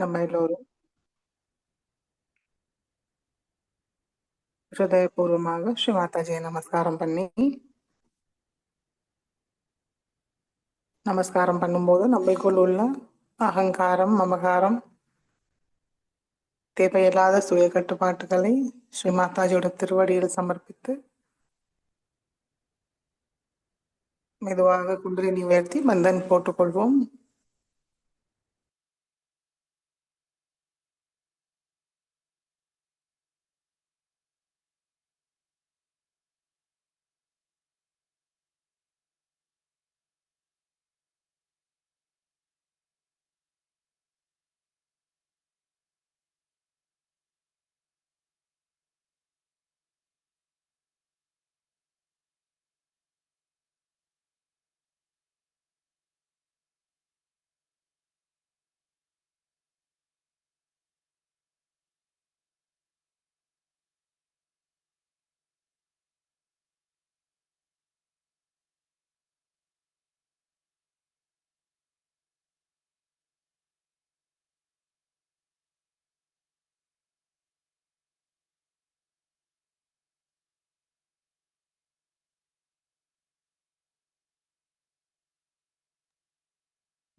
நம்ம எல்லோரும் ஹிருதயபூர்வமாக ஸ்ரீ மாதாஜியை நமஸ்காரம் பண்ணி, நமஸ்காரம் பண்ணும்போது நம்மளுக்குள் உள்ள அகங்காரம், மமகாரம், தேவையில்லாத சுய கட்டுப்பாட்டுகளை ஸ்ரீ மாதாஜியோட திருவடியில் சமர்ப்பித்து மெதுவாக குண்டலினி உயர்த்தி பந்தன் போட்டுக்கொள்வோம்.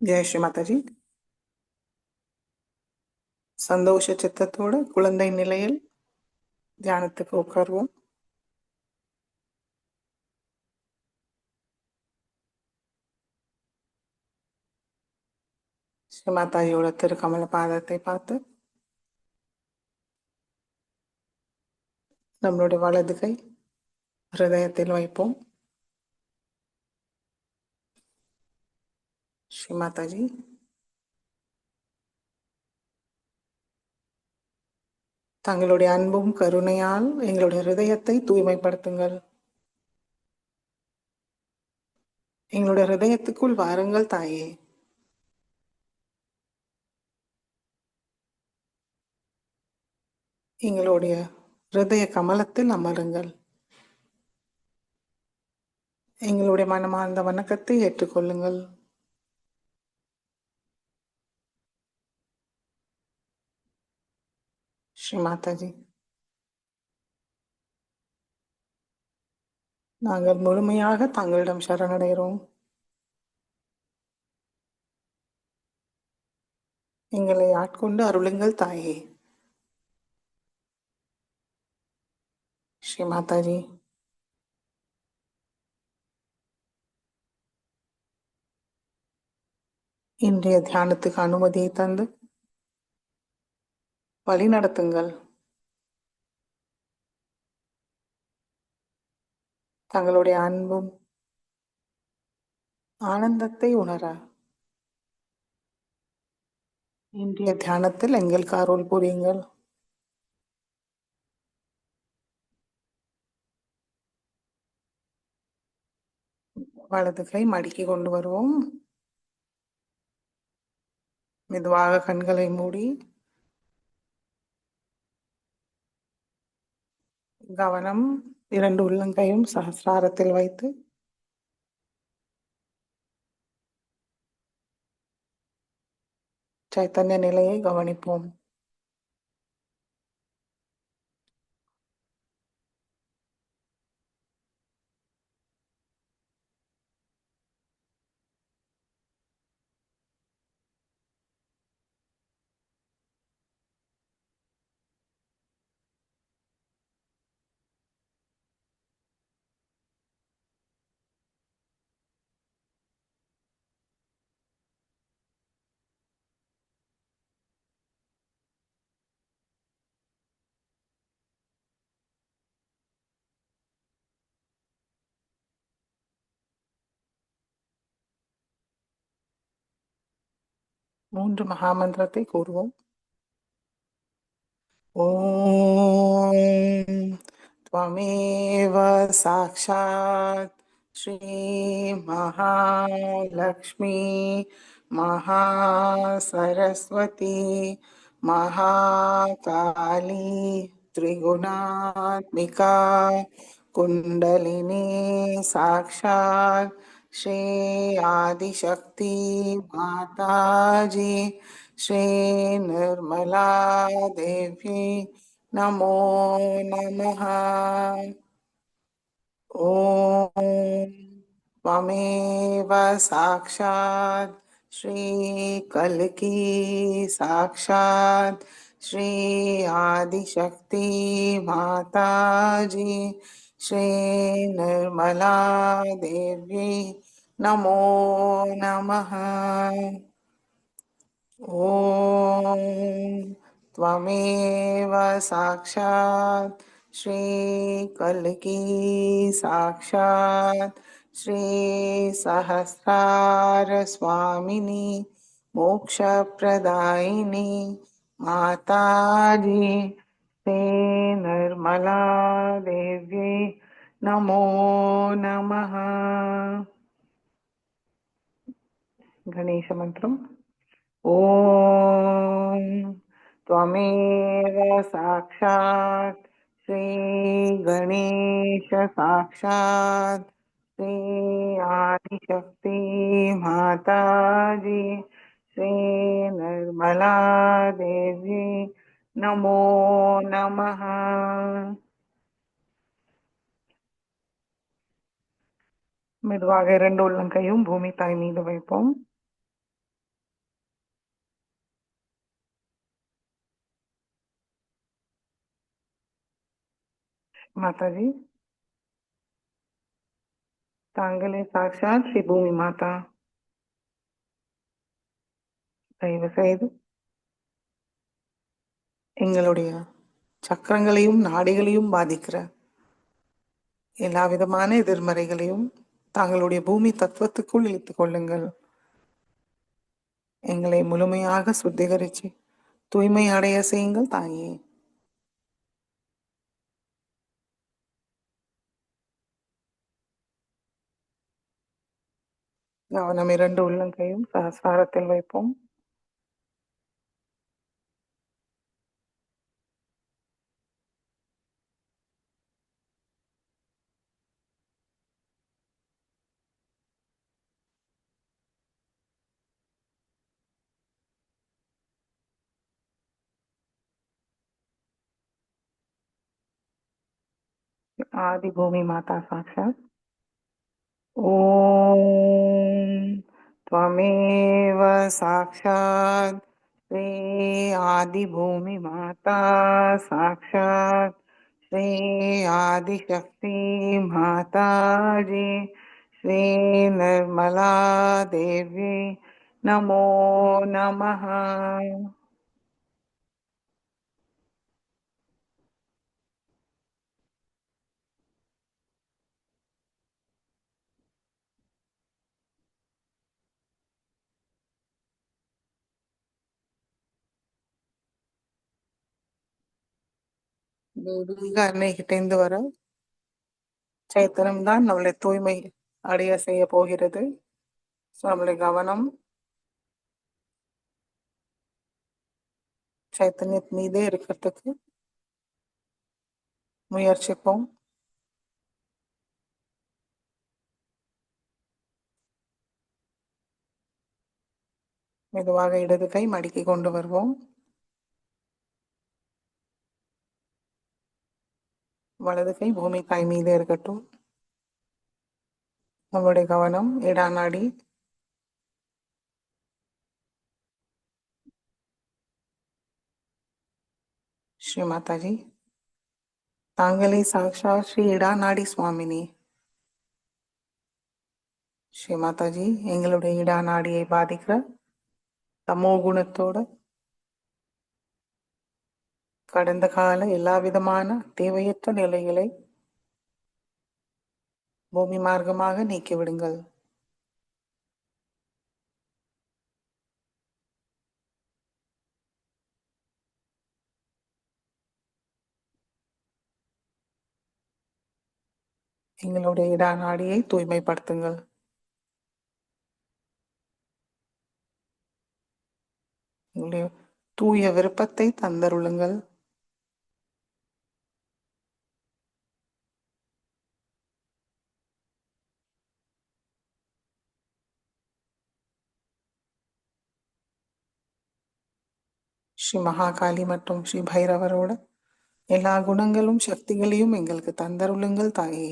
ஜெய் ஸ்ரீ மாதாஜி. சந்தோஷ சித்தத்தோட குழந்தை நிலையில் தியானத்துக்கு உட்காருவோம். ஸ்ரீ மாதாஜியோட திருக்கமல பாதத்தை பார்த்து நம்மளுடைய வலது கை ஹிருதயத்தில் வைப்போம். ஸ்ரீ மாதாஜி, தங்களுடைய அன்பும் கருணையால் எங்களுடைய ஹிருதயத்தை தூய்மைப்படுத்துங்கள். எங்களுடைய ஹிருதயத்துக்குள் வாருங்கள் தாயே. எங்களுடைய ஹிருதய கமலத்தில் அமருங்கள். எங்களுடைய மனமார்ந்த வணக்கத்தை ஏற்றுக்கொள்ளுங்கள். ஸ்ரீ மாதாஜி, நாங்கள் முழுமையாக தங்களிடம் சரணடைகிறோம். எங்களை ஆட்கொண்டு அருளுங்கள் தாயே. ஸ்ரீ மாதாஜி, இன்றைய தியானத்துக்கு அனுமதியை தந்து வழி நடத்துங்கள். தங்களுடைய அன்பும் ஆனந்தத்தை உணர இன்றைய தியானத்தில் எங்களுக்கு அருள் புரியுங்கள். வலது கை மடக்கி கொண்டு வருவோம். மெதுவாக கண்களை மூடி கவனம் இரண்டு உள்ளங்கையும் சஹஸ்ராரத்தில் வைத்து சைத்தன்ய நிலையை கவனிப்போம். மூன்று மகாமந்திரத்தை கூறுவோம். ஓம் त्वमेव साक्षात् श्री महालक्ष्मी महासरस्वती महाकाली त्रिगुणात्मिका कुंडलिनी साक्षात् श्री आदिशक्ति माताजी श्री निर्मला देवी नमो नमः। ॐ त्वमेव साक्षात् श्रीकल्की साक्षात् श्री आदिशक्ति माताजी श्री निर्मला देवी नमो नमः। ॐ त्वमेव साक्षात् श्रीकल्की साक्षात् श्रीसहस्रारस्वामिनी मोक्षप्रदायिनी माताजी ते निर्मला देवी नमो नमः। गणेशमन्त्रम्। ॐ त्वमेव साक्षात् श्रीगणेश साक्षात् श्री आदिशक्ति माताजी श्री निर्मला देवी नमो नमः। மெதுவாக இரண்டு உள்ளங்கையும் பூமி தாய் மீது வைப்போம். माताजी தாங்களே சாட்சாத் ஸ்ரீ பூமி மாதா. தயவு செய்து எங்களுடைய சக்கரங்களையும் நாடிகளையும் பாதிக்கிற எல்லா விதமான எதிர்மறைகளையும் தாங்களுடைய பூமி தத்துவத்துக்குள் இழுத்துக் கொள்ளுங்கள். எங்களை முழுமையாக சுத்திகரிச்சு தூய்மை அடைய செய்யுங்கள் தாயே. கவனம் இரண்டு உள்ளங்கையும் சஹஸ்ராரத்தில் வைப்போம். आदि भूमि माता साक्षात् ॐ त्वमेव साक्षात् श्री आदिभूमि माता साक्षात् श्री आदिशक्ति माताजी श्री निर्मला देवी नमो नमः। தெய்வீக அன்னை கிட்டேந்து வர சைத்தன்யம் தான் நம்மளை தூய்மை அடைய செய்ய போகிறது. நம்மளுடைய கவனம் சைத்தன்யத் மீதே இருக்கிறதுக்கு முயற்சிப்போம். மெதுவாக இடது கை மடக்கி கொண்டு வருவோம். வலது கை பூமி தாய் மீதே இருக்கட்டும். நம்மளுடைய கவனம் இடாநாடி ஸ்ரீ மாதாஜி தாங்களே சாக்ஷாத் ஸ்ரீ இடாநாடி சுவாமினி. ஸ்ரீ மாதாஜி எங்களுடைய இடாநாடியை பாதிக்கிற தமோ குணத்தோட கடந்த கால எல்லா விதமான தேவையற்ற நிலைகளை பூமி மார்க்கமாக நீக்கிவிடுங்கள். எங்களுடைய இடாநாடியை தூய்மைப்படுத்துங்கள். எங்களுடைய தூய விருப்பத்தை தந்தருளுங்கள். ஸ்ரீ மகாகாளி மற்றும் ஸ்ரீ பைரவரோட எல்லா குணங்களும் சக்திகளையும் எங்களுக்கு தந்தருளுங்கள் தாயே.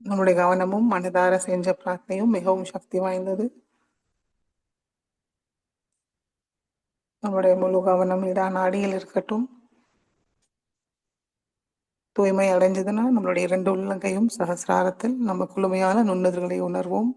நம்முடைய கவனமும் மனதார செஞ்ச பிரார்த்தனையும் மிகவும் சக்தி வாய்ந்தது. நம்முடைய முழு கவனம் இடா நாடியில் இருக்கட்டும். தூய்மை அடைஞ்சதுன்னா நம்மளுடைய 2 உள்ளங்கையும் சகசிராரத்தில் நம்ம குளுமையான நுண்ணுதல்களை உணர்வோம்.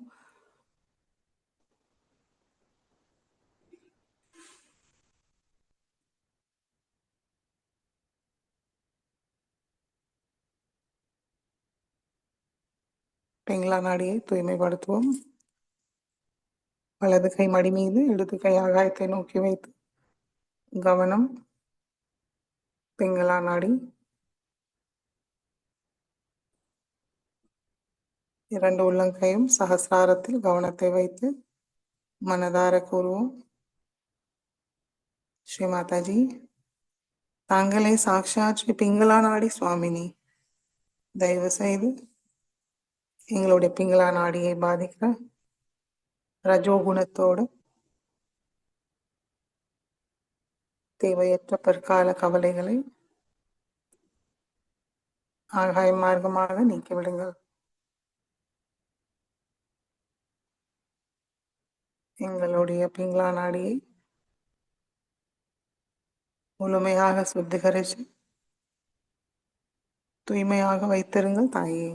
பிங்களா நாடியை தூய்மைப்படுத்துவோம். வலது கை மடி மீது இடது கை ஆகாயத்தை நோக்கி வைத்து கவனம் பிங்களா நாடி, 2 உள்ளங்கையும் சகசிராரத்தில் கவனத்தை வைத்து மனதார கூறுவோம். ஸ்ரீ மாதாஜி, தாங்களே சாக்ஷாத் ஸ்ரீ பிங்களா நாடி சுவாமினி. தயவு செய்து எங்களுடைய பிங்களா நாடியை பாதிக்கிற ரஜோகுணத்தோடு தேவையற்ற பிற்கால கவலைகளை ஆகாய மார்க்கமாக நீக்கிவிடுங்கள். எங்களுடைய பிங்களா நாடியை முழுமையாக சுத்திகரித்து தூய்மையாக வைத்திருங்கள் தாயே.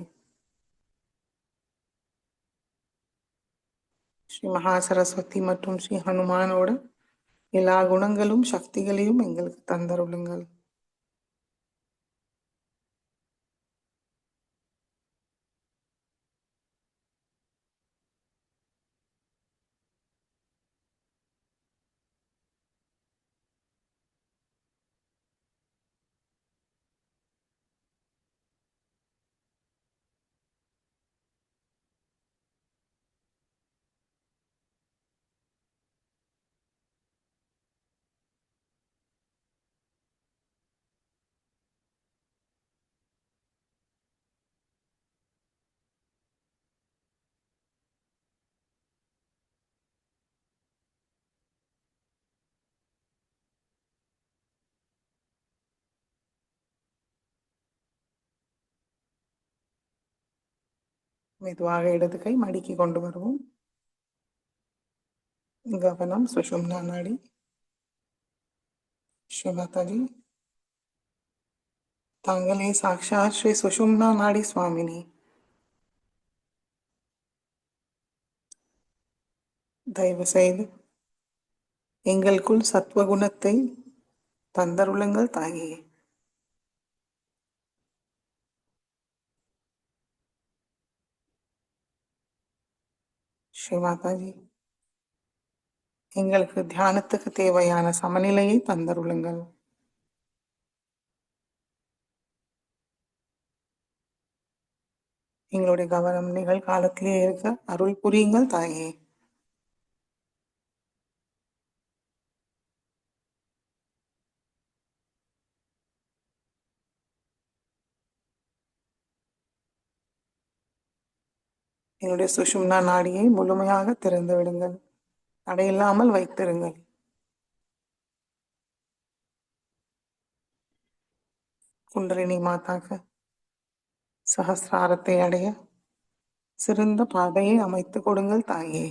ஸ்ரீ மகாசரஸ்வதி மற்றும் ஸ்ரீ ஹனுமானோட எல்லா குணங்களும் சக்திகளையும் எங்களுக்கு தந்தருளுங்கள். மெதுவாக இடது கை மடிக்கி கொண்டு வருவோம். கவனம் சுஷும்னா நாடி. ஸ்ரீ மாதாஜி, தாங்களே சாக்ஷாத் ஸ்ரீ சுஷும்னா நாடி சுவாமினி. தயவு செய்து எங்களுக்குள் சத்வகுணத்தை தந்தருளுங்கள் தாயே. ஸ்ரீ மாதாஜி, எங்களுக்கு தியானத்துக்கு தேவையான சமநிலையை தந்தருளுங்கள். எங்களுடைய கவனம் நிகழ்காலத்திலே இருக்க அருள் புரியுங்கள் தாயே. என்னுடைய சுஷும்னா நாடியை முழுமையாக திறந்து விடுங்கள். தடையில்லாமல் வைத்திருங்கள். குண்டலினி மாதாக்கு சகசிராரத்தை அடைய சிறந்த பாதையை அமைத்து கொடுங்கள் தாயே.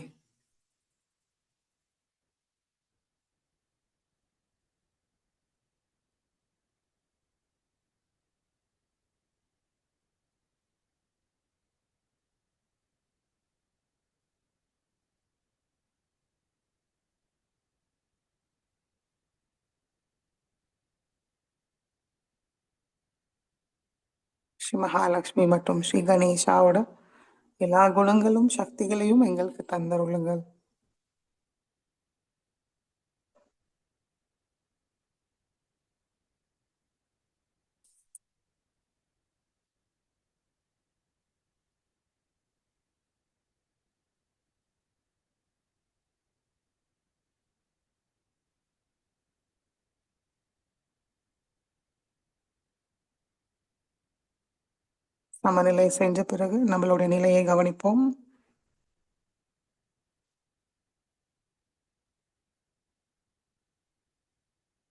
ஸ்ரீ மகாலட்சுமி மற்றும் ஸ்ரீ கணேஷாவோட எல்லா குணங்களும் சக்திகளையும் எங்களுக்கு தந்தருளுங்கள். சமநிலை செஞ்ச பிறகு நம்மளுடைய நிலையை கவனிப்போம்.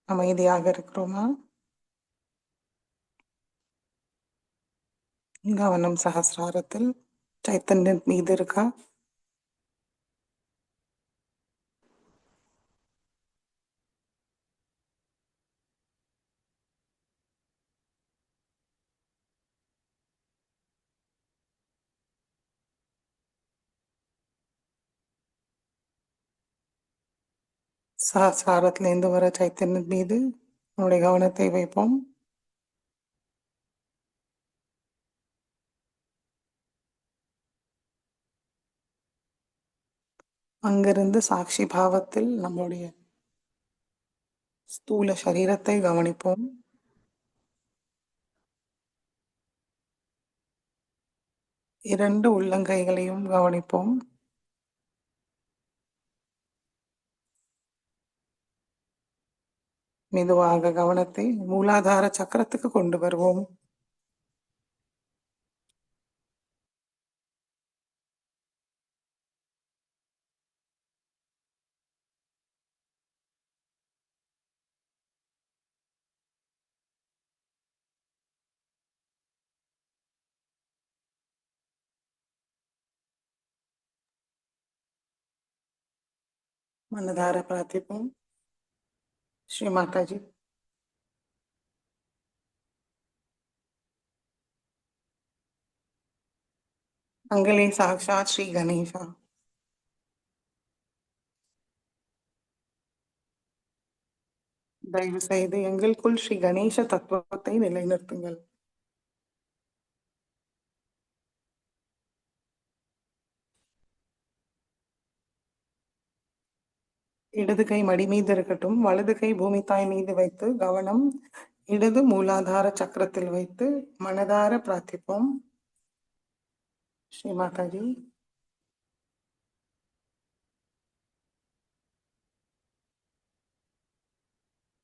அமைதியாக இருக்கிறோமா? கவனம் சஹஸ்ராரத்தில் சைத்தன்யம் மீது இருக்கா? சஹஸ்ராரத்திலிருந்து வர சைத்தன்யம் மீது நம்முடைய கவனத்தை வைப்போம். அங்கிருந்து சாட்சி பாவத்தில் நம்முடைய ஸ்தூல சரீரத்தை கவனிப்போம். இரண்டு உள்ளங்கைகளையும் கவனிப்போம். மெதுவாக கவனத்தை மூலாதார சக்கரத்துக்கு கொண்டு வருவோம். மனதார பிரார்த்திப்போம். ஸ்ரீ மாதாஜி, அங்களே சாக்ஷாத் ஸ்ரீ கணேசா, தயவு செய்து எங்களுக்குள் ஸ்ரீ கணேச தத்துவத்தை நிலைநிறுத்துங்கள். இடது கை மடி மீது இருக்கட்டும். வலது கை பூமி தாய் மீது வைத்து கவனம் இடது மூலாதார சக்கரத்தில் வைத்து மனதார பிரார்த்திப்போம். ஸ்ரீ மாதாஜி,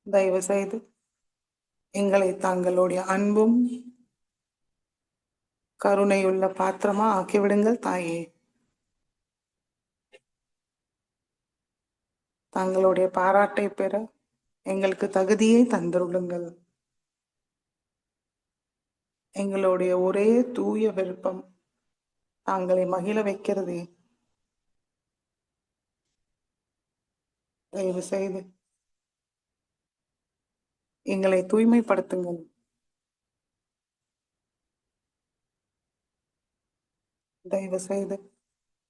தயவு செய்து எங்களை தாங்களுடைய அன்பும் கருணையுள்ள பாத்திரமா ஆக்கிவிடுங்கள் தாயே. தங்களுடைய பாராட்டை பெற எங்களுக்கு தகுதியை தந்துருளுங்கள். எங்களுடைய ஒரே தூய விருப்பம் தாங்களை மகிழ வைக்கிறதே. தயவு செய்து எங்களை தூய்மைப்படுத்துங்கள். தயவு செய்து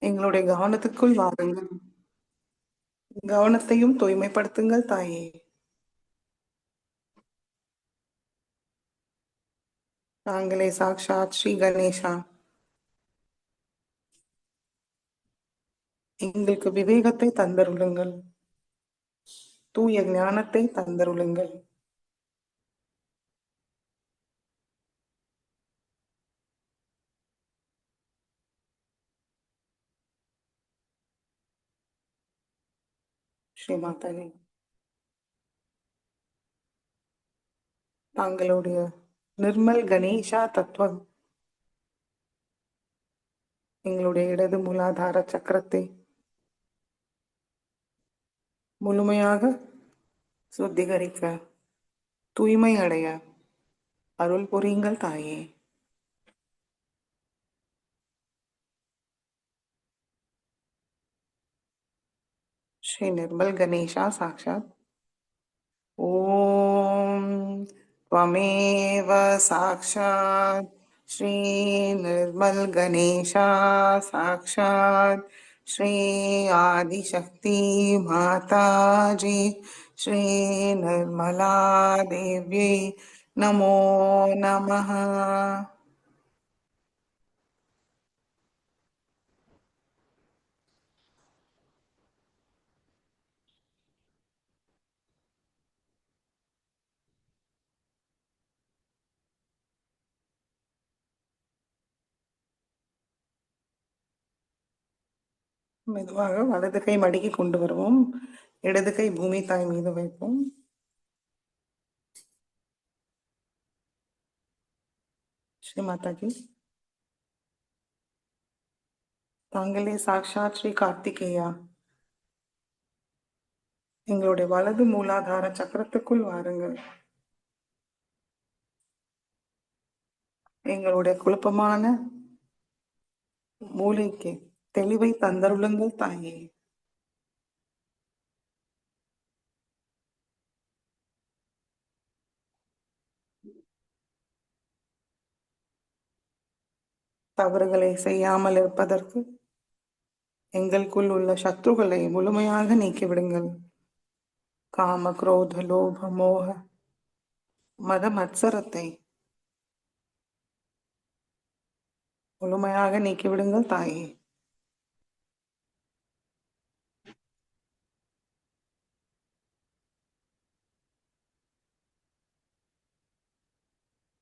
எங்களுடைய கவனத்துக்குள் வாருங்கள். கவனத்தையும் தூய்மைப்படுத்துங்கள் தாயே. நாங்களே சாக்ஷாத் ஸ்ரீ கணேசா, எங்களுக்கு விவேகத்தை தந்தருளுங்கள். தூய ஞானத்தை தந்தருளுங்கள். ஸ்ரீ மாதாஜி, தாங்களுடைய நிர்மல் கணேசா தத்துவம் எங்களுடைய இடது மூலாதார சக்கரத்தை முழுமையாக சுத்திகரிக்க, தூய்மை அடைய அருள் புரியுங்கள் தாயே. ஸ்ரீ நிர்மல் கணேசா சாக்ஷாத். ஓம் त्वमेव साक्षात् श्री निर्मल गणेशा साक्षात् श्री आदिशक्ति माताजी श्री निर्मला देव्यै नमो नमः. மெதுவாக வலது கை மடிக்கு கொண்டு வருவோம். இடது கை பூமி தாய் மீது வைப்போம். ஸ்ரீ மாதாஜி, தாங்களே சாக்ஷாத் ஸ்ரீ கார்த்திகேயா. எங்களுடைய வலது மூலாதார சக்கரத்துக்குள் வாருங்கள். எங்களுடைய குழப்பமான மூளைக்கு தெளிவை தந்தருளுங்கள் தாயே. தவறுகளை செய்யாமல் இருப்பதற்கு எங்களுக்குள் உள்ள சத்ருகளை முழுமையாக நீக்கிவிடுங்கள். காம, குரோத, லோப, மோக, மத மத்சரத்தை முழுமையாக நீக்கிவிடுங்கள் தாயே.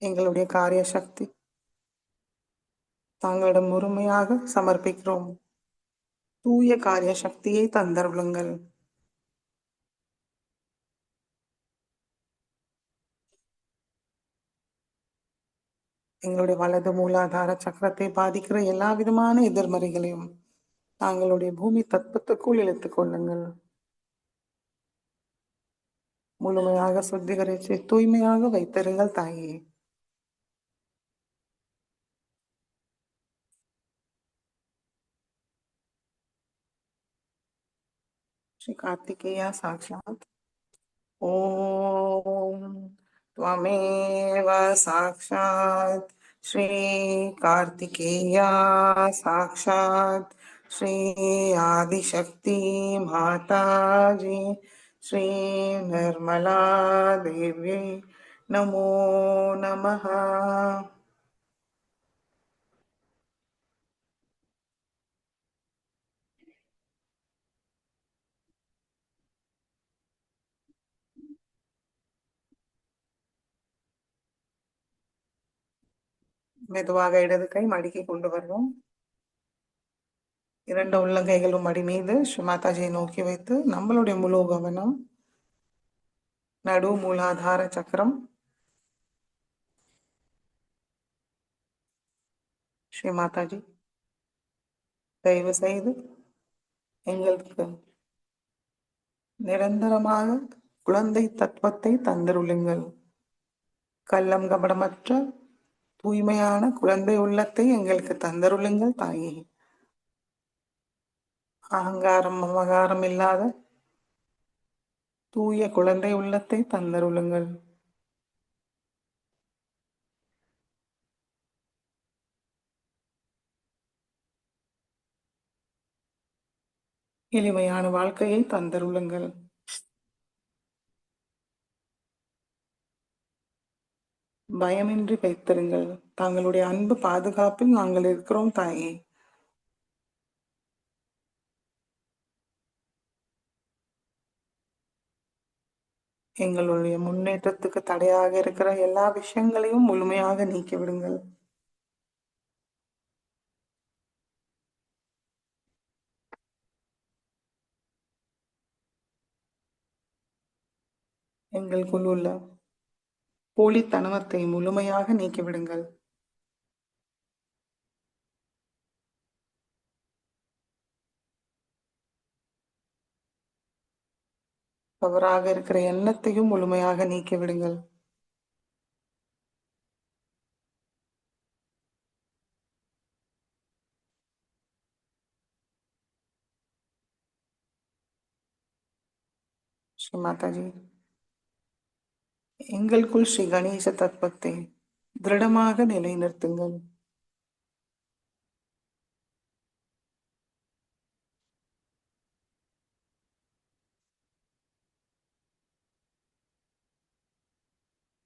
எங்களுடைய காரிய சக்தி தாங்களிடம் முழுமையாக சமர்ப்பிக்கிறோம். தூய காரிய சக்தியை தந்தருளுங்கள். எங்களுடைய வலது மூலாதார சக்கரத்தை பாதிக்கிற எல்லா விதமான எதிர்மறைகளையும் தாங்களுடைய பூமி தத்துவத்துக்குள் இழுத்துக் கொள்ளுங்கள். முழுமையாக சுத்திகரித்து தூய்மையாக வைத்திருங்கள் தாயே. ஸ்ரீ கார்த்திகேயா சாட்சாத். ஓம் त्वमेव साक्षात् श्री कार्तिकेया साक्षात् श्री आदिशक्ति माताजी श्री निर्मला देवी नमो नमः. மெதுவாக இடது கை மடிக்கை கொண்டு வருவோம். இரண்டு உள்ளங்கைகளும் மடி மீது ஸ்ரீ மாதாஜியை நோக்கி வைத்து நம்மளுடைய முழு கவனம் நடு மூலாதார சக்கரம். ஸ்ரீ மாதாஜி தயவு செய்து எங்களுக்கு நிரந்தரமாக குழந்தை தத்துவத்தை தந்தருளுங்கள். கள்ளம் கபடமற்ற தூய்மையான குழந்தை உள்ளத்தை எங்களுக்கு தந்தருளுங்கள் தாயே. அகங்காரம் மமகாரம் இல்லாத தூய குழந்தை உள்ளத்தை தந்தருளுங்கள். எளிமையான வாழ்க்கையை தந்தருளுங்கள். பயமின்றி வைத்திருங்கள். தங்களுடைய அன்பு பாதுகாப்பில் நாங்கள் இருக்கிறோம் தாயே. எங்களுடைய முன்னேற்றத்துக்கு தடையாக இருக்கிற எல்லா விஷயங்களையும் முழுமையாக நீக்கிவிடுங்கள். எங்களுக்குள் உள்ள போலித்தனத்தை முழுமையாக நீக்கிவிடுங்கள். தவறாக இருக்கிற எண்ணத்தையும் முழுமையாக நீக்கிவிடுங்கள். ஸ்ரீ மாதாஜி எங்களுக்குள் ஸ்ரீ கணேச தத்துவத்தை திருடமாக நிலைநிறுத்துங்கள்.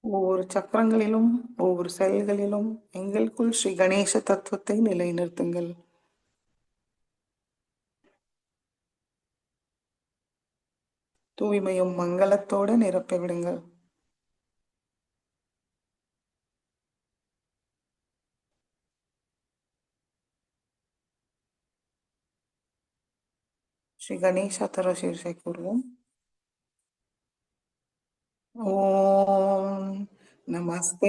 ஒவ்வொரு சக்கரங்களிலும் ஒவ்வொரு செயல்களிலும் எங்களுக்குள் ஸ்ரீ கணேச தத்துவத்தை நிலைநிறுத்துங்கள். தூய்மையும் மங்களத்தோடு நிரப்பிவிடுங்கள். ஸ்ரீ கணேசா தர சீர்ஷை கூறுவோம். ஓம் नमस्ते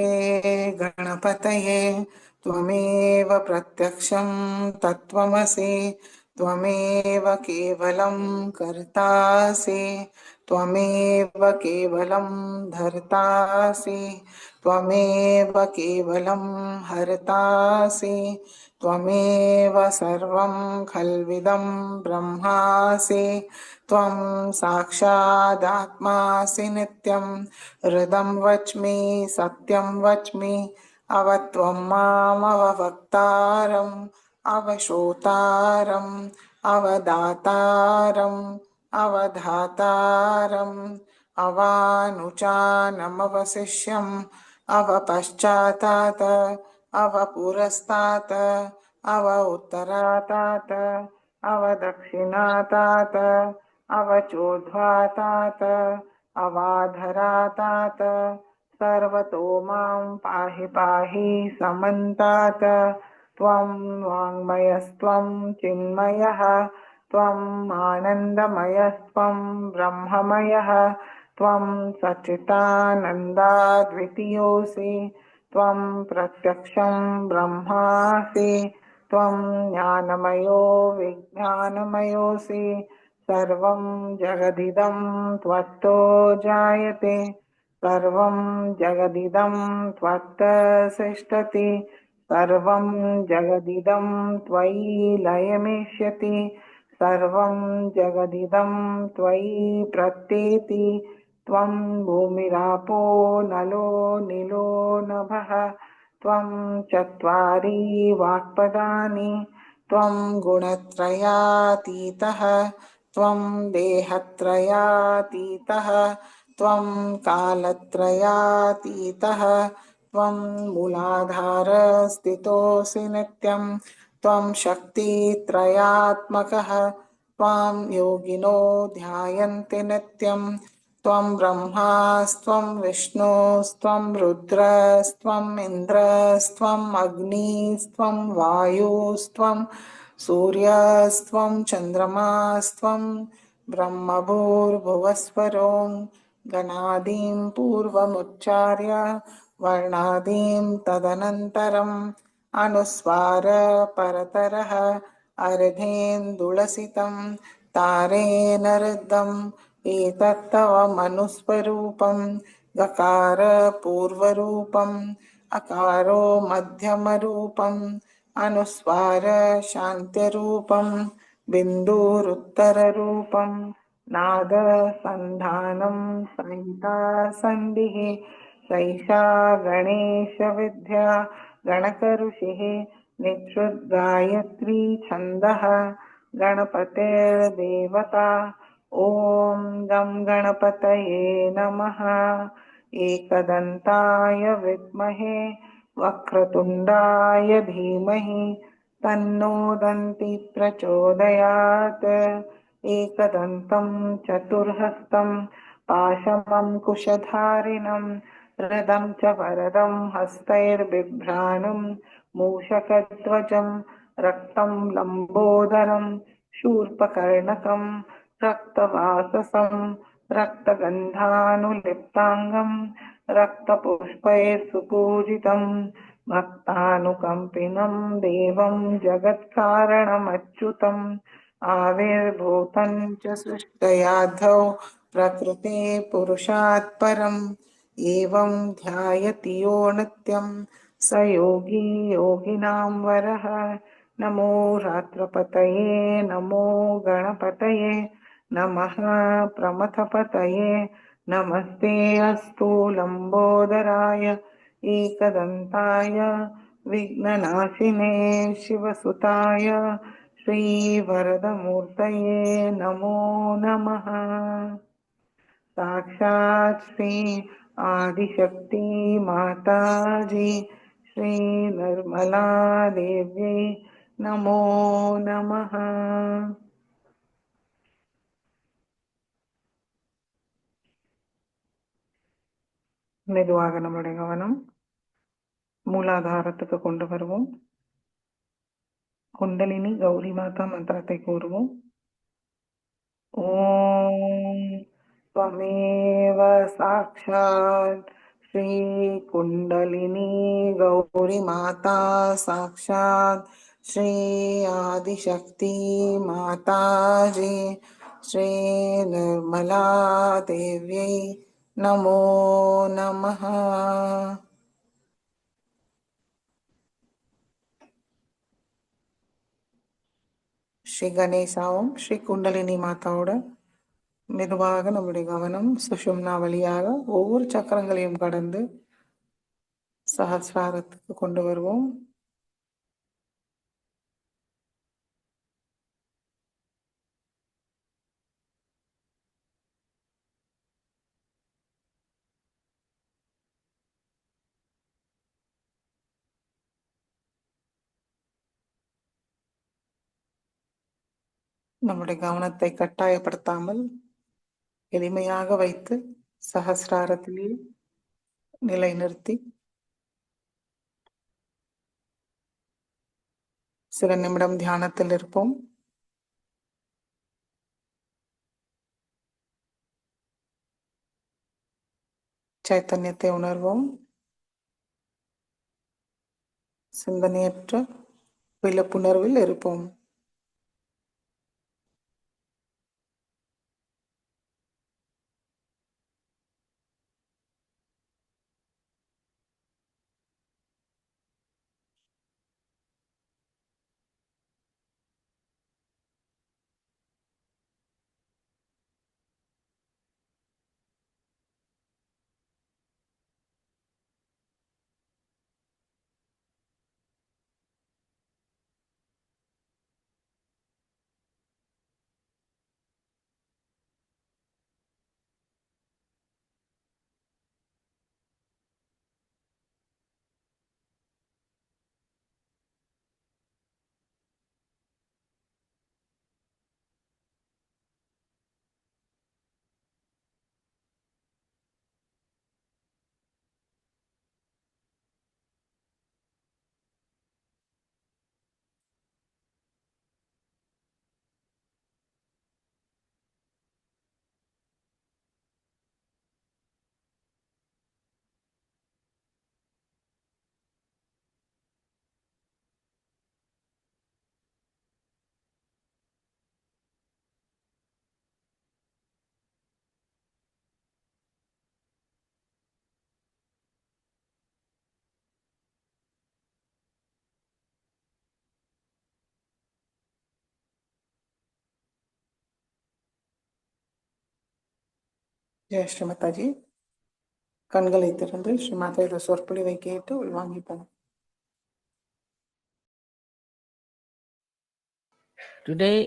गणपतये त्वमेव प्रत्यक्षं तत्त्वमसि त्वमेव केवलं कर्तासि त्वमेव केवलं धर्तासि त्वमेव केवलं हर्तासि त्वमेव सर्वं खल्विदं ब्रह्मासि त्वं साक्षादात्मासि नित्यं हृदं वच्मि सत्यं वच्मि अवत्वं मामवक्तारम् अवश्रोतारम् अवदातारम् अवधातारम् अवानुचानमवशिष्यम् अवपश्चातात् अवपुरस्तात् अव उत्तरातात् अवदक्षिणातात् अवचोद्ध्वातात् अवाधरातात् सर्वतो मां पाहि पाहि समन्तात् त्वं वाङ्मयस्त्वं चिन्मयः त्वम् आनन्दमयस्त्वं ब्रह्ममयः त्वं सच्चिदानन्दाद्वितीयोऽसि त्वं प्रत्यक्षं ब्रह्मासि त्वं ज्ञानमयो विज्ञानमयोऽसि सर्वं जगदिदं त्वत्तो जायते सर्वं जगदिदं त्वत्तसिष्ठति सर्वं जगदिदं त्वयि लयमेष्यति सर्वं जगदिदं त्वयि प्रत्येति त्वं भूमिरापो नलो निलो नभः त्वं चत्वारि वाक्पदानि त्वं गुणत्रयातीतः त्वं देहत्रयातीतः त्वं कालत्रयातीतः त्वं मूलाधारस्थितोऽसि नित्यं त्वं शक्तित्रयात्मकः त्वां योगिनो ध्यायन्ति नित्यं त्वं ब्रह्मास्त्वं विष्णुस्त्वं रुद्रस्त्वम् इन्द्रस्त्वम् अग्निस्त्वं वायुस्त्वं सूर्यस्त्वं चन्द्रमास्त्वं ब्रह्मभूर्भुवस्वरों गणादीं पूर्वमुच्चार्य वर्णादीं तदनन्तरम् अनुस्वार परतरः अर्धेन्दुलसितं तारेण रुद्धम् एतत्तव मनुस्वरूपं गकार पूर्वरूपम् अकारो मध्यमरूपम् अनुस्वार शान्त्यरूपं बिन्दुरुत्तररूपं नाद सन्धानं संहिता सन्धिः सैषा गणेशविद्या गणकऋषिः निःश्रुतगायत्री छन्दः गणपतेर्देवता ॐ गं गणपतये नमः एकदन्ताय विद्महे वक्रतुण्डाय धीमहि तन्नो दन्ति प्रचोदयात् एकदन्तं चतुर्हस्तं पाशमङ्कुशधारिणं रदं च वरदं हस्तैर्बिभ्राणं मूषकध्वजं रक्तं लम्बोदरं शूर्पकर्णकं रक्तवाससं रक्तगन्धानुलिप्ताङ्गं रक्तपुष्पैः भक्तानुकम्पिनं देवं जगत्कारणमच्युतम् आविर्भूतं च सृष्टयाधौ प्रकृते पुरुषात् परम् एवं ध्यायति यो नित्यं स योगी योगिनां वरः नमो रात्रपतये नमो गणपतये नमः प्रमथपतये नमस्ते अस्तु लम्बोदराय एकदन्ताय विघ्ननाशिने शिवसुताय श्रीवरदमूर्तये नमो नमः साक्षात् श्री आदिशक्ति माताजी श्री निर्मला देव्यै नमो नमः மெதுவாக நம்முடைய கவனம் மூலாதாரத்துக்கு கொண்டு வருவோம். குண்டலினி கௌரி மாதா மந்திரத்தை கூறுவோம். ஓம் त्वमेव साक्षात् श्री कुंडलिनी गौरी माता साक्षात श्री आदिशक्ति माता जी श्री निर्मला देव्यै नमो नमः. ஸ்ரீ கணேசாவும் ஸ்ரீ குண்டலினி மாதாவோட மெதுவாக நம்முடைய கவனம் சுஷும்னா வழியாக ஒவ்வொரு சக்கரங்களையும் கடந்து சஹஸ்ராரத்துக்கு கொண்டு வருவோம். நம்முடைய கவனத்தை கட்டாயப்படுத்தாமல் எளிமையாக வைத்து சஹஸ்ராரத்திலே நிலைநிறுத்தி சில நிமிடம் தியானத்தில் இருப்போம். சைத்தன்யத்தை உணர்வோம். சிந்தனையற்ற விழிப்புணர்வில் இருப்போம். ஜெய ஸ்ரீமதாஜி. கண்களை திறந்து ஸ்ரீமாதையோட சொற்பொழிவை கேட்டு உள்வாங்கிப்போம். Today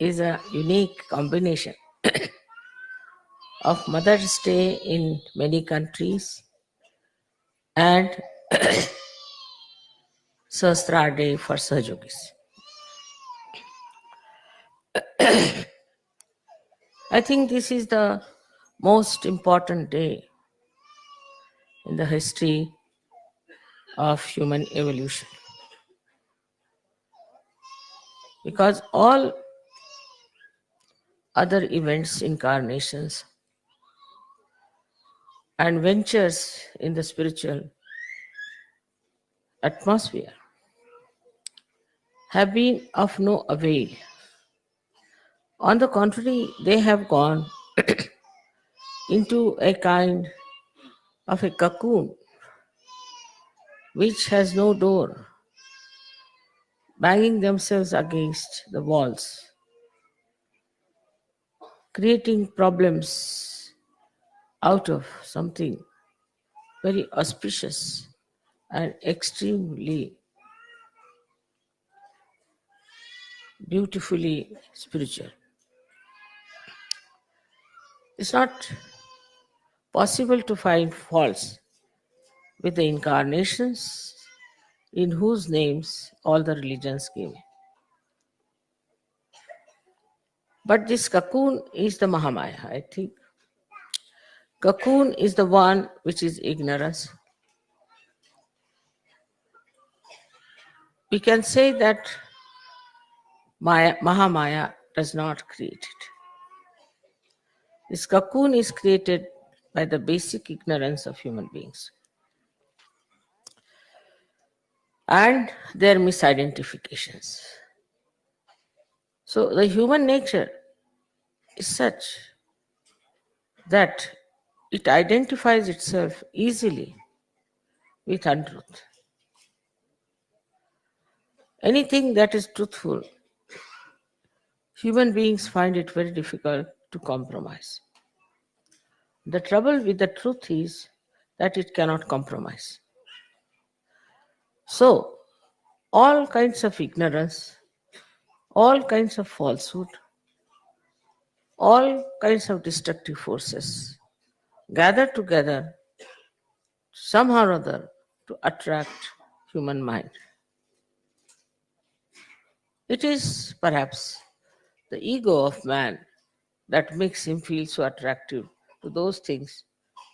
is a unique combination of Mother's Day in many countries and Sahasra Day for Sahajogis. I think this is the most important day in the history of human evolution, because all other events, incarnations, and ventures in the spiritual atmosphere have been of no avail. On the contrary, they have gone into a kind of a cocoon which has no door, banging themselves against the walls, creating problems out of something very auspicious and extremely beautifully spiritual. It's not possible to find faults with the incarnations in whose names all the religions came. But this cocoon is the Mahamaya, I think. Cocoon is the one which is ignorance. We can say that Mahamaya does not create it. This cocoon is created by the basic ignorance of human beings and their misidentifications. So, the human nature is such that it identifies itself easily with untruth. Anything that is truthful, human beings find it very difficult to compromise. The trouble with the truth is that it cannot compromise. So, all kinds of ignorance, all kinds of falsehood, all kinds of destructive forces gather together somehow or other to attract human mind. It is perhaps the ego of man that makes him feel so attractive to those things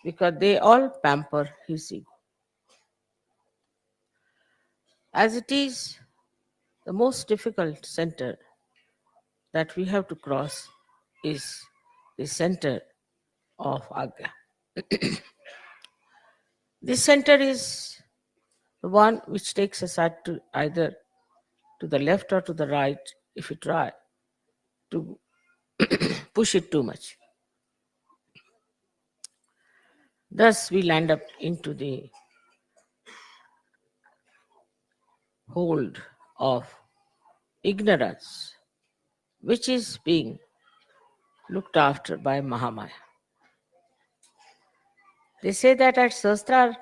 because they all pamper his ego. As it is, the most difficult center that we have to cross is the center of Agya. This center is the one which takes us to either to the left or to the right if we try to push it too much. Thus, we land up into the hold of ignorance, which is being looked after by Mahamaya. They say that at Sahasrara,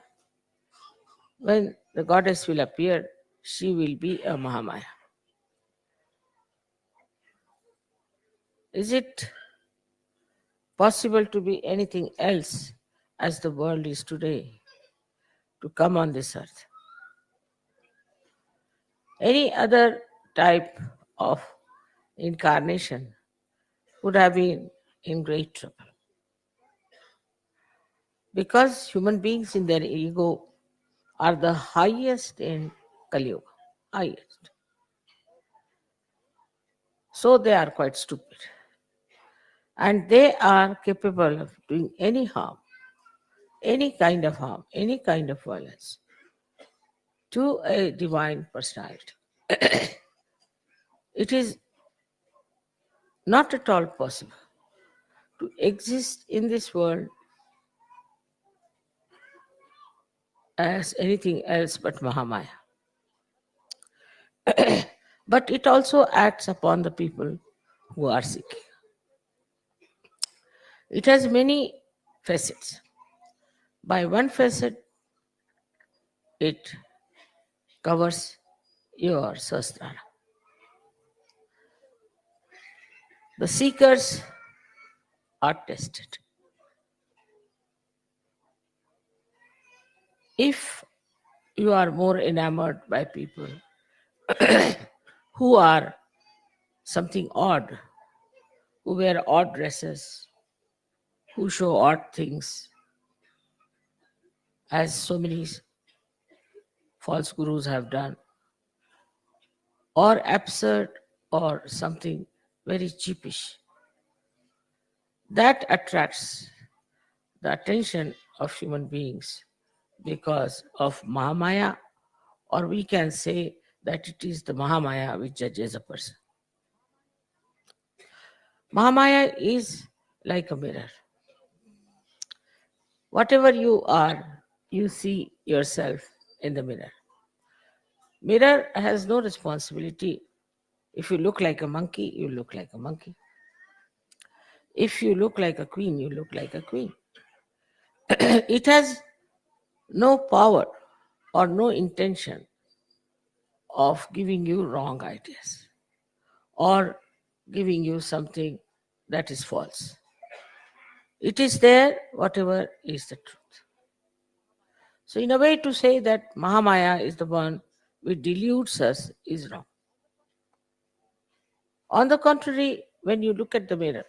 when the goddess will appear, she will be a Mahamaya. Is it possible to be anything else as the world is today to come on this earth? Any other type of incarnation would have been in great trouble. Because human beings in their ego are the highest in Kali Yuga, highest. So they are quite stupid. And they are capable of doing any harm, any kind of harm, any kind of violence to a divine personality. It is not at all possible to exist in this world as anything else but Mahamaya. But it also acts upon the people who are seeking. It has many facets. By one facet, it covers your Sahasrara. The seekers are tested. If you are more enamored by people who are something odd, who wear odd dresses, who show odd things, as so many false gurus have done, or absurd or something very cheapish, that attracts the attention of human beings because of Mahamaya, or we can say that it is the Mahamaya which judges a person. Mahamaya is like a mirror. Whatever you are, you see yourself in the mirror. Mirror has no responsibility. If you look like a monkey, you look like a monkey. If you look like a queen, you look like a queen. It has no power or no intention of giving you wrong ideas or giving you something that is false. It is there, whatever is the truth. So, in a way, to say that Mahamaya is the one which deludes us is wrong. On the contrary, when you look at the mirror,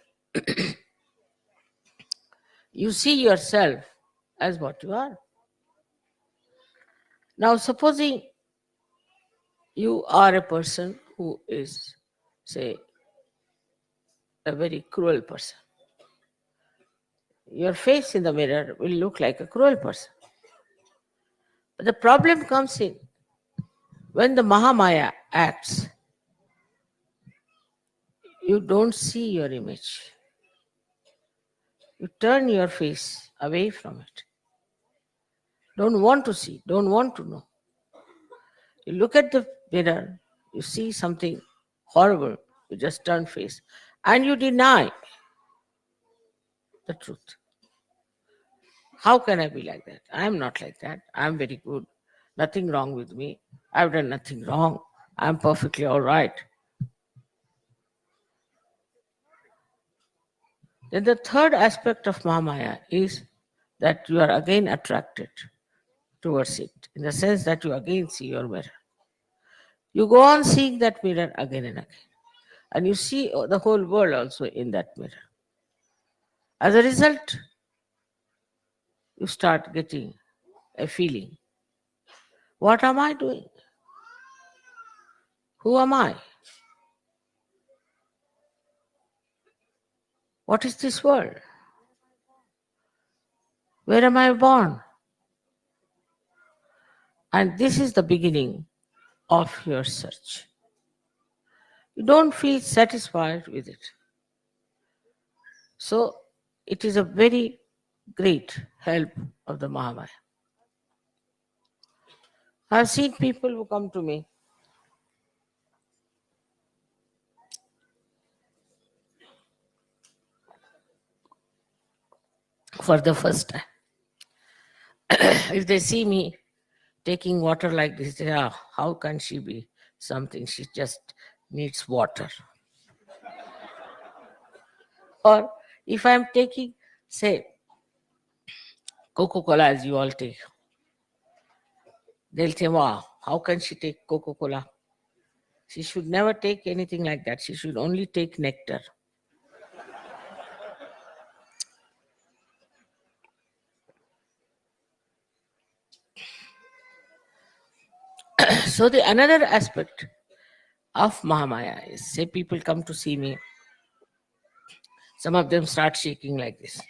you see yourself as what you are. Now, supposing you are a person who is, say, a very cruel person. your face in the mirror will look like a cruel person. But the problem comes in when the Mahamaya acts, you don't see your image. You turn your face away from it. Don't want to see, don't want to know. You look at the mirror, you see something horrible, you just turn face and you deny the truth. How can I be like that? I am not like that. I am very good. Nothing wrong with me. I've done nothing wrong. I'm perfectly all right. Then the third aspect of Mahamaya is that you are again attracted towards it, in the sense that you again see your mirror. You go on seeing that mirror again and again. And you see the whole world also in that mirror. As a result, you start getting a feeling. What am I doing? Who am I? What is this world? Where am I born? And this is the beginning of your search. You don't feel satisfied with it. So it is a very great help of the Mahamaya. I've seen people who come to me for the first time. If they see me taking water like this, they say, "Ah, how can she be something? She just needs water." Or if I'm taking, say, Coca-Cola as you all take, they'll say, "Wow, how can she take Coca-Cola? She should never take anything like that. She should only take nectar." So the another aspect of Mahamaya is, say people come to see me, some of them start shaking like this.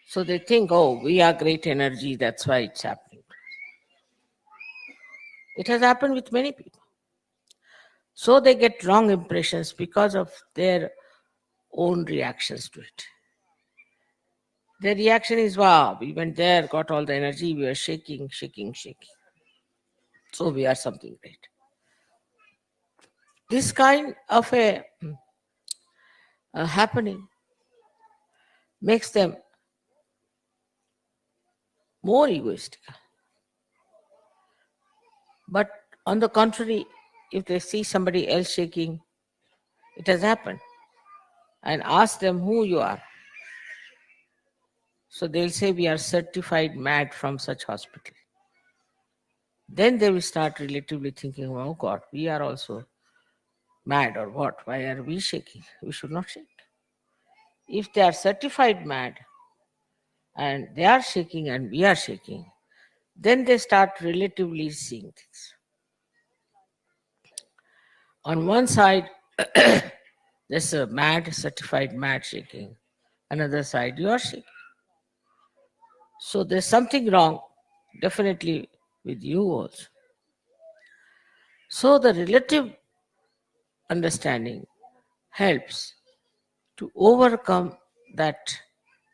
So they think, oh, we are great energy, that's why it's happening. It has happened with many people. So they get wrong impressions because of their own reactions to it. Their reaction is, wow, we went there, got all the energy, we are shaking, shaking, shaking. So we are something great. This kind of a happening makes them more egoistic. But on the contrary, if they see somebody else shaking, it has happened, and ask them who you are. So they'll say, we are certified mad from such hospital. Then they will start relatively thinking, oh God, we are also mad or what? Why are we shaking? We should not shake. If they are certified mad and they are shaking and we are shaking, then they start relatively seeing things. On one side, there's a mad, certified mad shaking. Another side, you are shaking. So there's something wrong, definitely, with you also. So the relative understanding helps to overcome that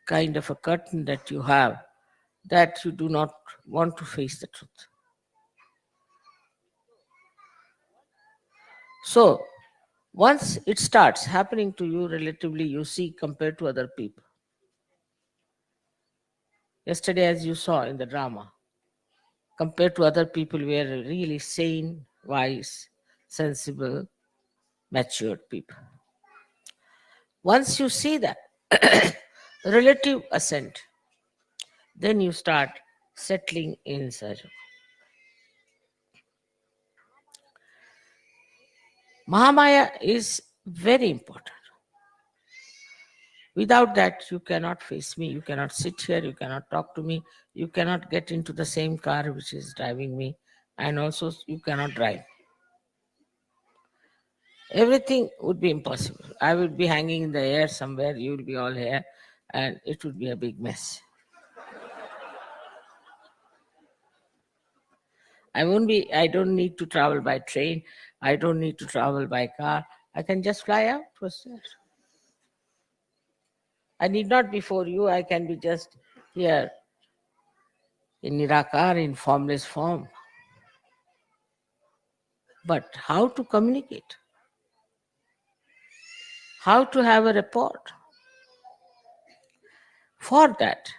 kind of a curtain that you have, that you do not want to face the truth. So once it starts happening to you relatively, you see compared to other people. Yesterday, as you saw in the drama, compared to other people, we are really sane, wise, sensible, matured people. Once you see that relative ascent, then you start settling in Sahajya. Mahamaya is very important. Without that, you cannot face me, you cannot sit here, you cannot talk to me, you cannot get into the same car which is driving me, and also you cannot drive. Everything would be impossible. I would be hanging in the air somewhere, you will be all here. and it would be a big mess. I don't need to travel by train. I don't need to travel by car. I can just fly out. What's that? I need not be for you. I can be just here in Nirakar, in formless form. But how to communicate? How to have a rapport? For that,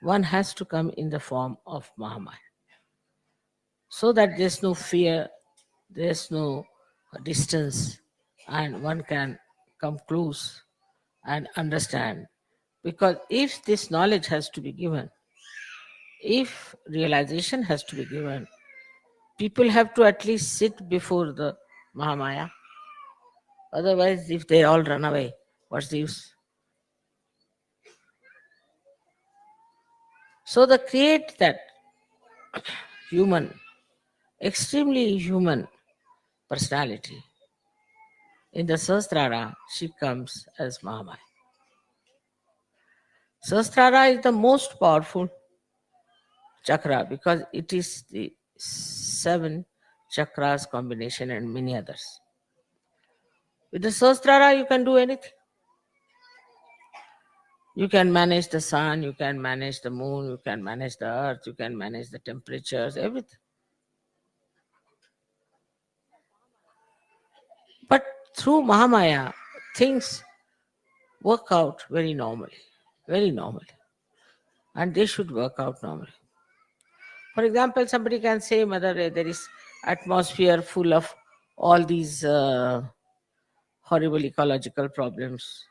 one has to come in the form of Mahamaya. So that there's no fear, there's no distance, and one can come close and understand. Because if this knowledge has to be given, if realization has to be given, people have to at least sit before the Mahamaya. Otherwise, if they all run away, what's the use? So, the create that human, extremely human personality. In the Sahasrara, she comes as Mahamaya. Sahasrara is the most powerful chakra because it is the 7 chakras combination and many others. With the Sahasrara, you can do anything. You can manage the sun, you can manage the moon, you can manage the earth, you can manage the temperatures, everything. But through Mahamaya, things work out very normally, and they should work out normally. For example, somebody can say, Mother, there is atmosphere full of all these horrible ecological problems.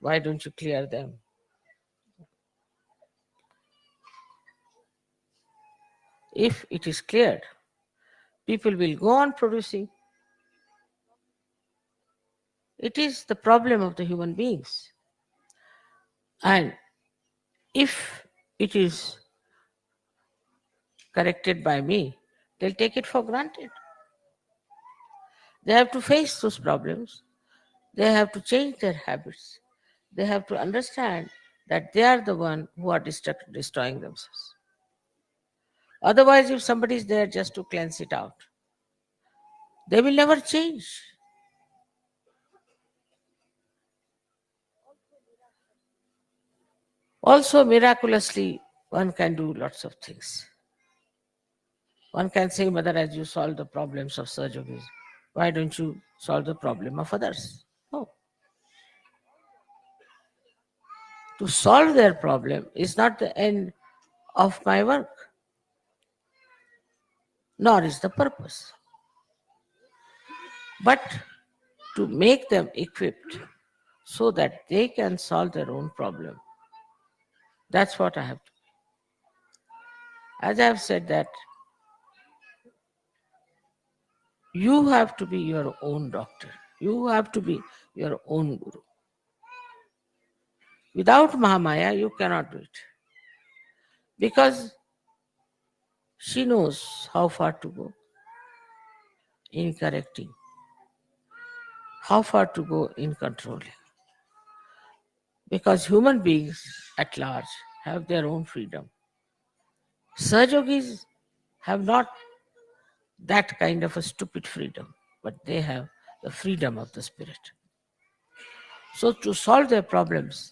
Why don't you clear them? If it is cleared, people will go on producing. It is the problem of the human beings. And if it is corrected by me, they'll take it for granted. They have to face those problems. They have to change their habits. They have to understand that they are the one who are destroying themselves. Otherwise, if somebody is there just to cleanse it out, they will never change. Also, miraculously, one can do lots of things. One can say, Mother, as you solve the problems of surgeries, why don't you solve the problem of others? No. To solve their problem is not the end of my work, nor is the purpose. But to make them equipped so that they can solve their own problem. That's what I have to. As I have said that, you have to be your own doctor. You have to be your own guru. Without Mahamaya, you cannot do it. Because she knows how far to go in correcting, how far to go in controlling. Because human beings at large have their own freedom. Sahajogis have not that kind of a stupid freedom, but they have the freedom of the spirit. So to solve their problems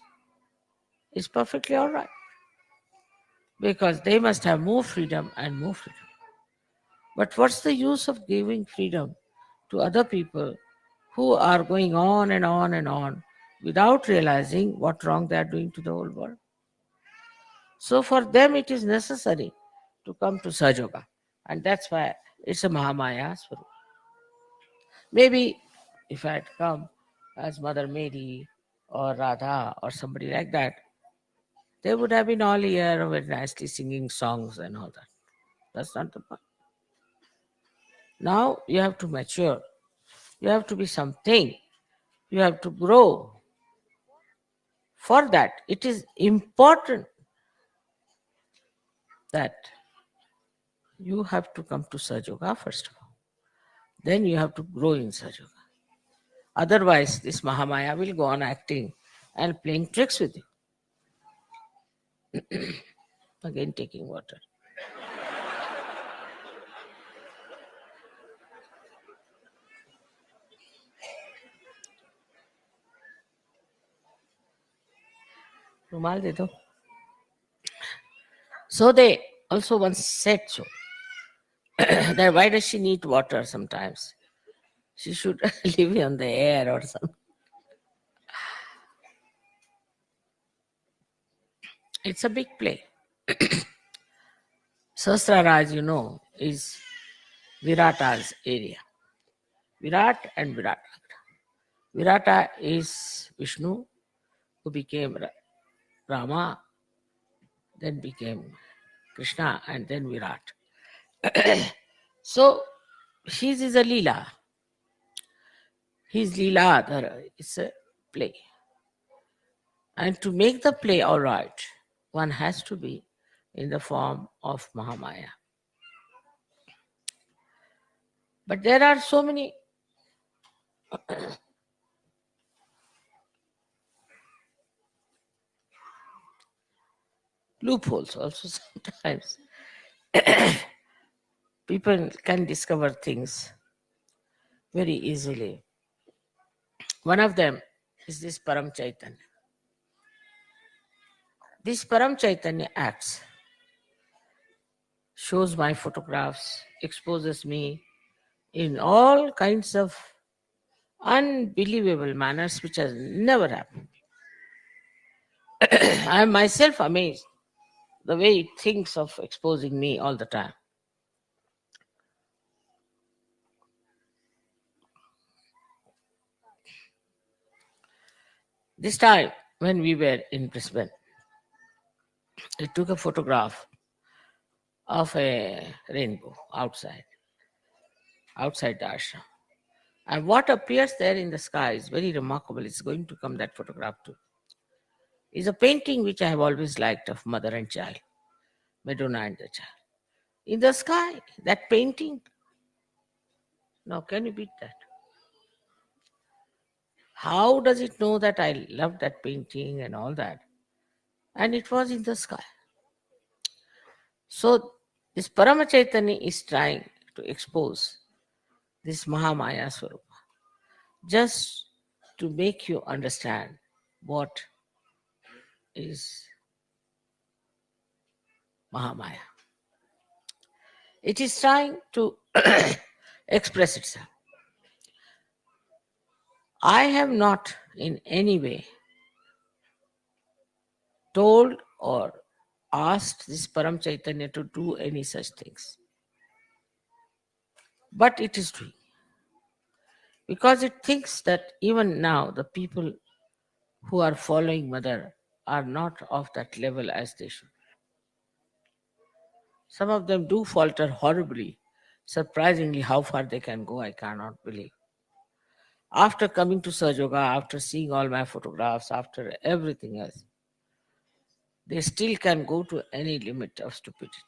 is perfectly all right. Because they must have more freedom and more freedom. But what's the use of giving freedom to other people who are going on and on and on without realizing what wrong they are doing to the whole world? So for them it is necessary to come to Sahajoga. And that's why it's a Mahamaya Swarup. Maybe if I had come as Mother Mary or Radha or somebody like that, they would have been all here very nicely singing songs and all that. That's not the point. Now you have to mature. You have to be something. You have to grow. For that, it is important that you have to come to Sahajoga first of all. Then you have to grow in Sahajoga. Otherwise, this Mahamaya will go on acting and playing tricks with you. Again, taking water. रुमाल दे दो. So they also once said so. That why does she need water sometimes? She should live on the air or something. It's a big play. Sahasrara, you know, is Virata's area. Virat and Virata. Virata is Vishnu, who became Rama, then became Krishna, and then Virat. So his is a Leela. His Leela, it's a play. And to make the play all right, one has to be in the form of Mahamaya. But there are so many loopholes also sometimes. People can discover things very easily. One of them is this Param Chaitanya. This Param Chaitanya acts, shows my photographs, exposes me in all kinds of unbelievable manners which has never happened. I am myself amazed the way it thinks of exposing me all the time. This time, when we were in Brisbane, I took a photograph of a rainbow outside the ashram. And what appears there in the sky is very remarkable. It's going to come that photograph too. Is a painting which I have always liked of mother and child, Madonna and the child. In the sky, that painting. Now, can you beat that? How does it know that I love that painting and all that? And it was in the sky. So, this Paramachaitanya is trying to expose this Mahamaya Swarupa just to make you understand what is Mahamaya. It is trying to express itself. I have not in any way told or asked this Param Chaitanya to do any such things. But it is doing. Because it thinks that even now the people who are following Mother are not of that level as they should. Some of them do falter horribly. Surprisingly, how far they can go, I cannot believe. After coming to Sahaj Yoga, after seeing all my photographs, after everything else, they still can go to any limit of stupidity.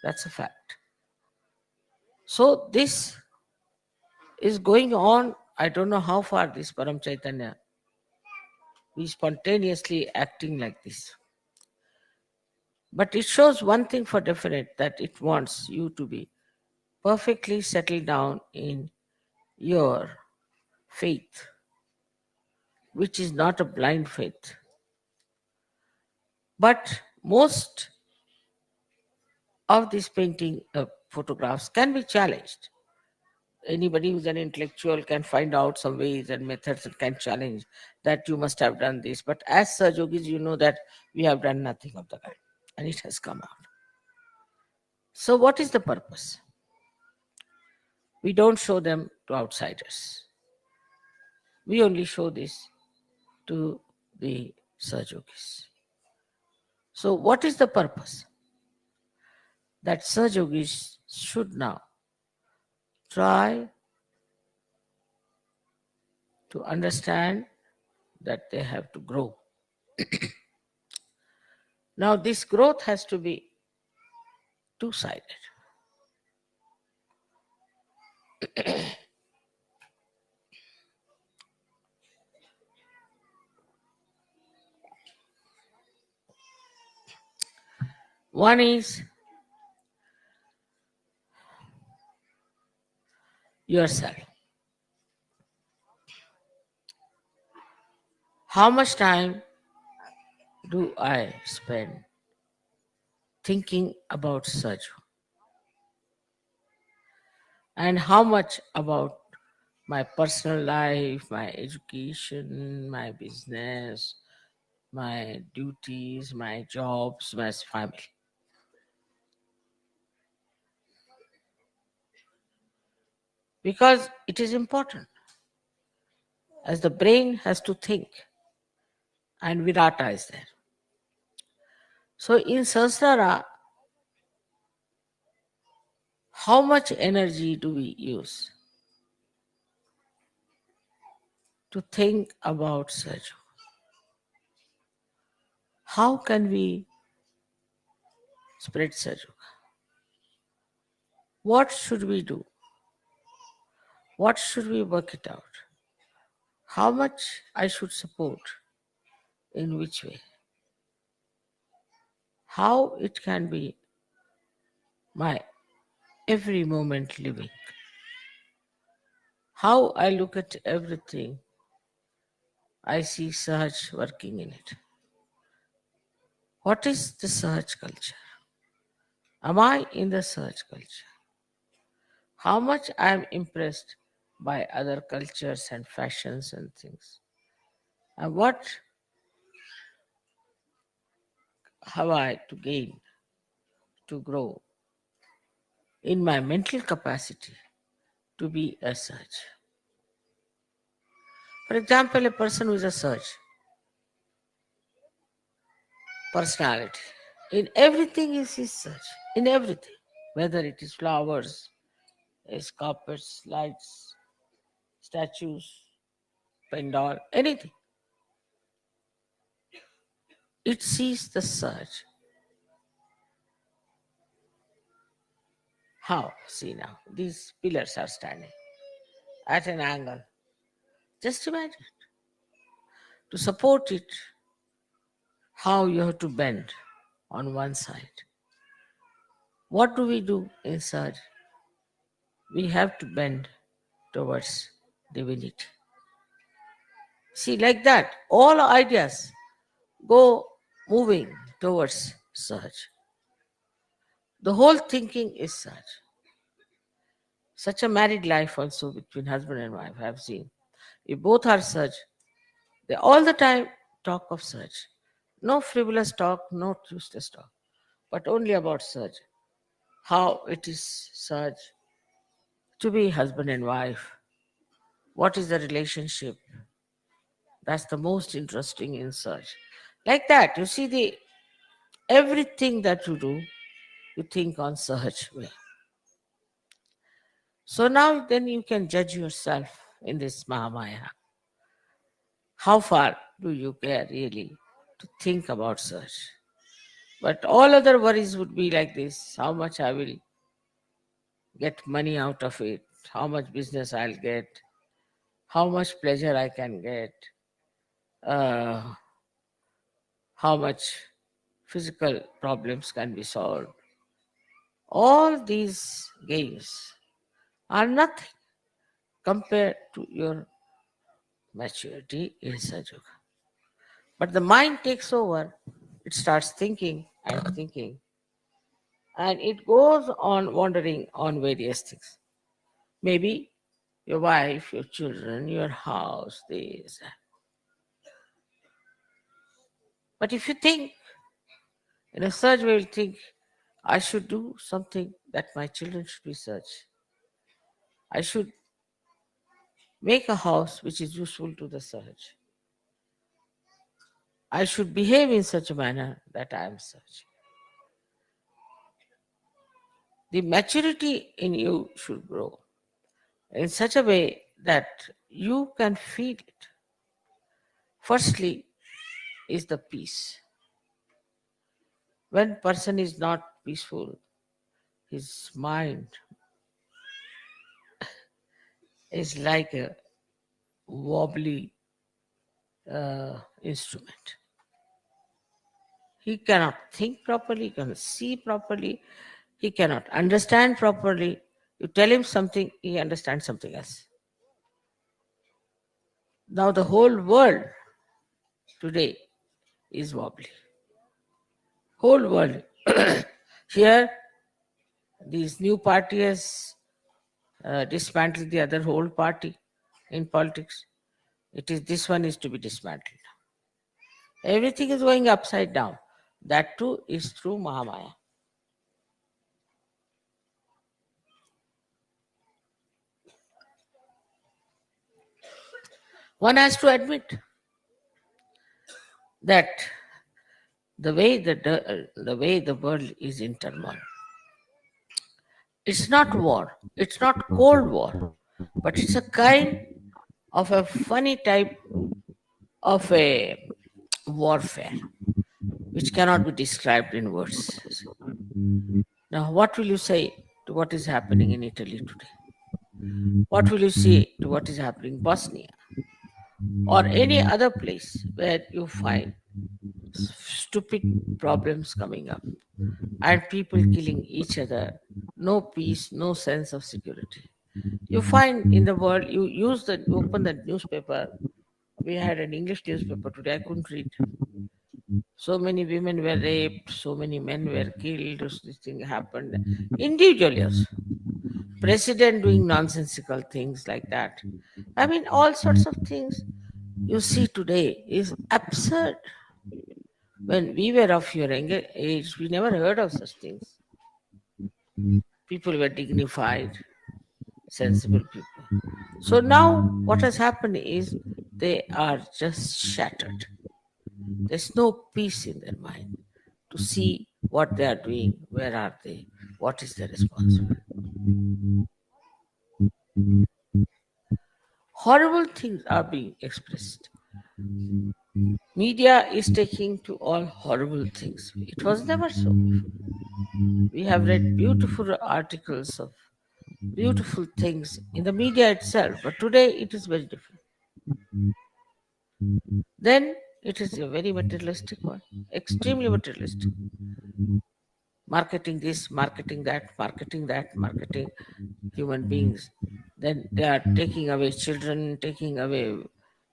That's a fact. So this is going on. I don't know how far this Param Chaitanya is spontaneously acting like this. But it shows one thing for definite, that it wants you to be perfectly settled down in your faith, which is not a blind faith. But most of these painting photographs can be challenged. Anybody who's an intellectual can find out some ways and methods and can challenge that you must have done this. But as Sahajogis, you know that we have done nothing of the kind and it has come out. So, what is the purpose? We don't show them to outsiders. We only show this to the Sahajogis. So, what is the purpose? That Sahajogis should now try to understand that they have to grow. Now, this growth has to be two-sided. One is yourself. How much time do I spend thinking about Saju? And how much about my personal life, my education, my business, my duties, my jobs, my family? Because it is important, as the brain has to think, and Virata is there. So in Sahasrara, how much energy do we use to think about Saju? How can we spread Saju? What should we do? What should we work it out? How much I should support? In which way? How it can be my every moment living? How I look at everything, I see Sahaj working in it. What is the Sahaj culture? Am I in the Sahaj culture? How much I am impressed by other cultures and fashions and things? And what have I to gain, to grow in my mental capacity to be a Sahaj? For example, a person who is a Sahaj personality, in everything is his Sahaj, in everything, whether it is flowers, is carpets, lights, statues, pendal, anything. It sees the Sahaj. How? See now, these pillars are standing at an angle. Just imagine. To support it, how you have to bend on one side. What do we do in Sahaj? We have to bend towards divinity. See, like that, all ideas go moving towards Sahaj. The whole thinking is Sahaj. Such a married life also between husband and wife, I have seen. If both are Sahaj, they all the time talk of Sahaj. No frivolous talk, no useless talk, but only about Sahaj. How it is Sahaj to be husband and wife. What is the relationship? That's the most interesting in Sahaj. Like that, you see the everything that you do, you think on Sahaj way. So now then you can judge yourself in this Mahamaya. How far do you care really to think about Sahaj? But all other worries would be like this: how much I will get money out of it, how much business I'll get, how much pleasure I can get, uh, how much physical problems can be solved. All these gains are nothing compared to your maturity in Sajoga. But the mind takes over, it starts thinking and thinking, and it goes on wandering on various things. Maybe your wife, your children, your house, this. But if you think in a such way, you think, I should do something that my children should be such. I should make a house which is useful to the Sahaj. I should behave in such a manner that I am such. The maturity in you should grow in such a way that you can feel it. Firstly, is the peace. When person is not peaceful, his mind is like a wobbly instrument. He cannot think properly, he cannot see properly, he cannot understand properly. You tell him something, he understands something else. Now the whole world today is wobbly. Whole world. Here, these new party has dismantled the other whole party in politics. It is this one is to be dismantled. Everything is going upside down. That too is through Mahamaya. One has to admit that the way the world is in turmoil. It's not war. It's not cold war, but it's a kind of a funny type of a warfare which cannot be described in words. Now, what will you say to what is happening in Italy today? What will you say to what is happening in Bosnia or any other place where you find stupid problems coming up and people killing each other, no peace, no sense of security? You find in the world, you open the newspaper. We had an English newspaper today, I couldn't read. So many women were raped, so many men were killed, this thing happened. Individually also. President doing nonsensical things like that. I mean, all sorts of things you see today is absurd. When we were of your younger age, we never heard of such things. People were dignified, sensible people. So now what has happened is they are just shattered. There's no peace in their mind to see what they are doing, where are they, what is their responsibility. Horrible things are being expressed. Media is taking to all horrible things. It was never so before. We have read beautiful articles of beautiful things in the media itself, but today it is very different. Then it is a very materialistic one, extremely materialistic. Marketing this, marketing that, marketing human beings. Then they are taking away children, taking away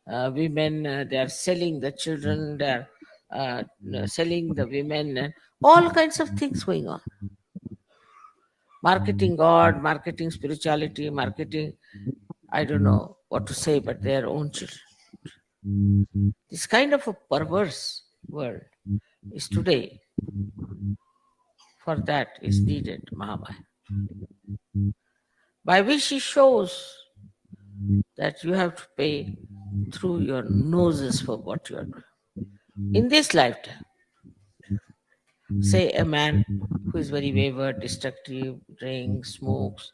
women, they are selling the children, they are selling the women, and all kinds of things going on. Marketing God, marketing spirituality, marketing, I don't know what to say, but their own children. This kind of a perverse world is today. For that is needed Mahamaya, by which he shows that you have to pay through your noses for what you are doing. In this lifetime, say a man who is very wayward, destructive, drinks, smokes,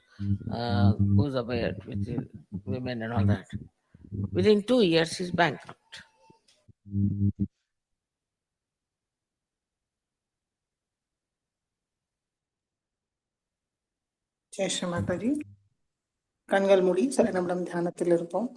goes away with the women and all that. Within 2 years, he's bankrupt. Jai Sri Mataji. கண்கள் மூடி சில நிமிடம் தியானத்தில் இருப்போம்.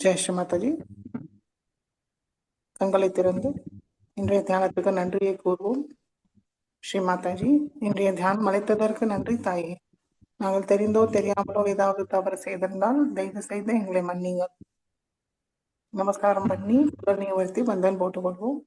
ஜெய் ஸ்ரீ மாதாஜி. கண்களை திறந்து இன்றைய தியானத்துக்கு நன்றியை கூறுவோம். ஸ்ரீ மாதாஜி, இன்றைய தியானம் அளித்ததற்கு நன்றி தாயே. நாங்கள் தெரிந்தோ தெரியாமலோ ஏதாவது தவறு செய்திருந்தால் தயவு செய்து எங்களை மன்னிங்க. நமஸ்காரம் பண்ணி உடனே உயர்த்தி வந்தன் போட்டுக்கொள்வோம்.